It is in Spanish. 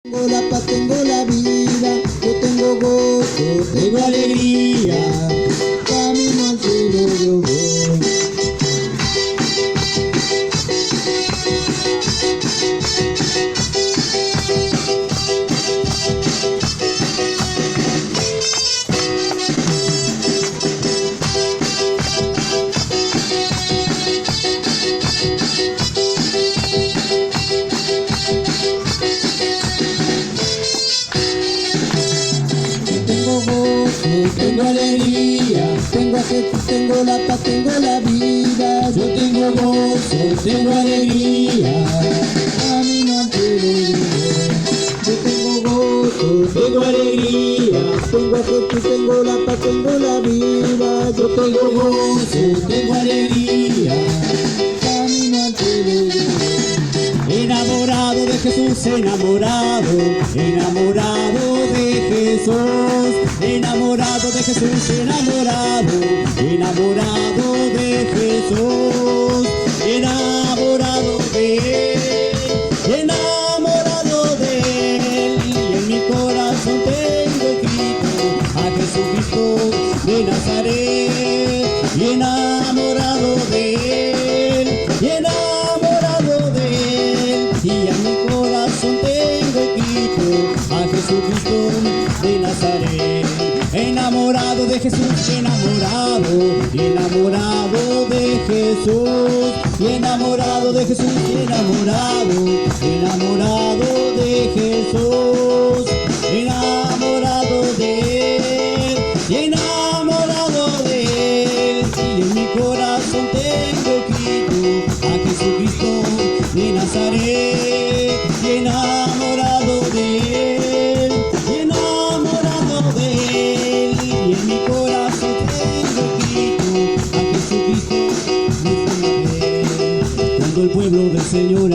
Tengo la paz, tengo la vida, yo tengo gozo, tengo alegría, camino al cielo yo voy. Tengo alegría, tengo a Jesús, tengo la paz, tengo la vida. Yo tengo gozo, tengo alegría, camino al cielo yo tengo gozo, tengo alegría, tengo a Jesús, tengo la paz, tengo la vida. Yo tengo gozo, tengo alegría, camino al cielo enamorado de Jesús, enamorado, enamorado de Jesús, enamorado de Jesús, enamorado, enamorado de Jesús, enamorado de Él, enamorado de Él, y en mi corazón tengo escrito a Jesucristo de Nazaret, y enamorado de Él, y enamorado de Él, y en mi corazón tengo escrito a Jesucristo de Nazaret. Enamorado de Jesús, enamorado, enamorado de Jesús, y enamorado de Jesús, enamorado, enamorado de Jesús, enamorado de Él, y enamorado de Él, y en mi corazón tengo escrito a Jesucristo de Nazaret, y enamorado de Él, y enamorado de Él, y en mi corazón tengo escrito a Jesucristo de Nazaret. Cuando el pueblo del Señor